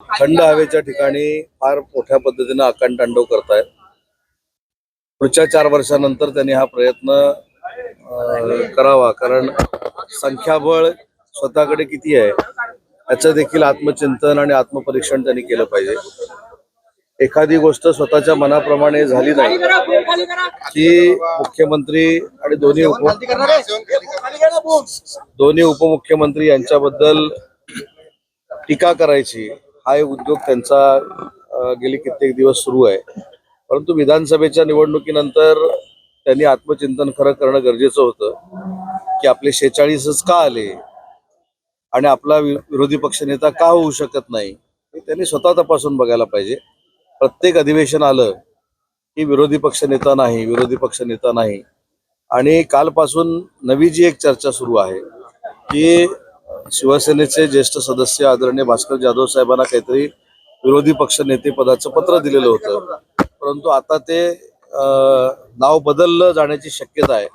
थंड हवेच्या ठिकाणी फार मोठ्या पद्धतीने आकांतांडव करतायत. पुढच्या 4 वर्षानंतर त्यांनी हा प्रयत्न करावा, कारण संख्याबळ स्वतःकडे किती आहे याचं देखील आत्मचिंतन आणि आत्मपरीक्षण त्यांनी केलं पाहिजे. एखादी गोष्ट स्वतःच्या मनाप्रमाणे झाली नाही की मुख्यमंत्री आणि दोन्ही उपमुख्यमंत्री यांच्याबद्दल टीका करायची हा एक उद्योग त्यांचा गेली कित्येक दिवस सुरू आहे. परंतु विधानसभेच्या निवडणुकीनंतर त्यांनी आत्मचिंतन खरं करणं गरजेचं होतं की आपले 46च का आले आणि आपला विरोधी पक्षनेता का होऊ शकत नाही हे त्यांनी स्वतः तपासून बघायला पाहिजे. प्रत्येक अधिवेशन आलं की विरोधी पक्षनेता नाही आणि कालपासून नवी जी एक चर्चा सुरू आहे की शिवसेनेचे ज्येष्ठ सदस्य आदरणीय भास्कर जाधव साहेबांना काहीतरी विरोधी पक्ष नेते पदाचं पत्र दिलेलं होतं, परंतु आता ते नाव बदललं जाण्याची शक्यता आहे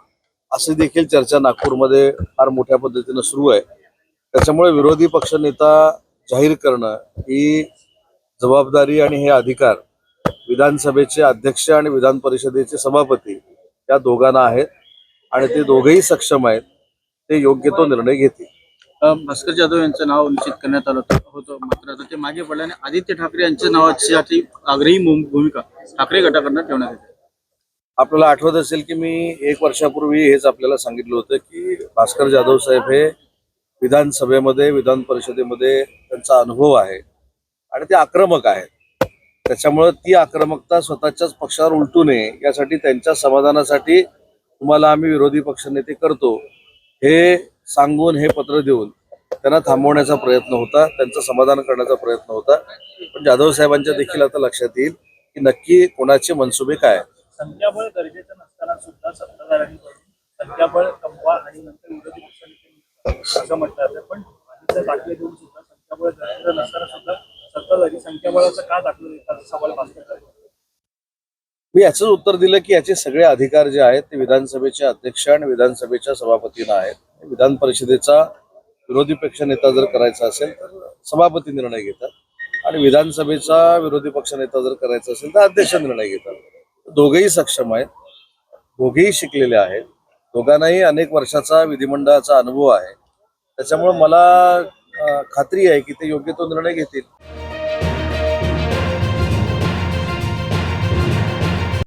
अशी देखील चर्चा नागपूरमध्ये फार मोठ्या पद्धतीनं सुरू आहे. त्याच्यामुळे विरोधी पक्ष नेता जाहीर करणं ही जबाबदारी आणि हे अधिकार विधानसभेचे अध्यक्ष आणि विधान परिषदेचे सभापती या दोघांना आहेत आणि ते दोघेही सक्षम आहेत. ते योग्य तो निर्णय घेतील. भास्कर जाधव यांचं नाव निश्चित करण्यात आलं होतं, मात्र आता ते मागे पडल्याने आदित्य ठाकरे यांच्या नावाची आग्रही भूमिका ठाकरे गटाकडनं ठेवण्यात येते. आपल्याला आठवत असेल की मी 1 वर्षापूर्वी हेच आपल्याला सांगितलं होतं की भास्कर जाधव साहेब हे विधानसभेमध्ये विधान परिषदेमध्ये त्यांचा अनुभव आहे आणि ते आक्रमक आहेत. त्याच्यामुळे ती आक्रमकता स्वतःच्याच पक्षावर उलटू नये यासाठी त्यांच्या समाधानासाठी तुम्हाला आम्ही विरोधी पक्षनेते करतो हे सांगून हे पत्र देऊन त्यांना थांबवण्याचा प्रयत्न होता, त्यांचं समाधान करण्याचा प्रयत्न होता. पण जाधव साहेबांच्या देखील आता लक्षात येईल की नक्की कोणाचे मनसुबे काय. संख्याबळ गरजेचं नसताना सुद्धा सत्ताधाऱ्यांनी संख्याबळ कमवा आणि नंतर विरोधी पक्षाने असं म्हटलं, पण दाखले देऊन सुद्धा संख्याबळ गरजेचं नसताना सुद्धा सत्ताधारी संख्याबळाचं का दाखलं देतात सवाल भासतात. मी याचं उत्तर दिलं की याचे सगळे अधिकार जे आहेत ते विधानसभेचे अध्यक्ष आणि विधानसभेच्या सभापतींना आहेत. विधान परिषदेचा विरोधी पक्षनेता जर करायचा असेल तर सभापती निर्णय घेतात आणि विधानसभेचा विरोधी पक्षनेता जर करायचा असेल तर अध्यक्ष निर्णय घेतात. दोघेही सक्षम आहेत, दोघेही शिकलेले आहेत, दोघांनाही अनेक वर्षाचा विधिमंडळाचा अनुभव आहे. त्याच्यामुळे मला खात्री आहे की ते योग्य तो निर्णय घेतील.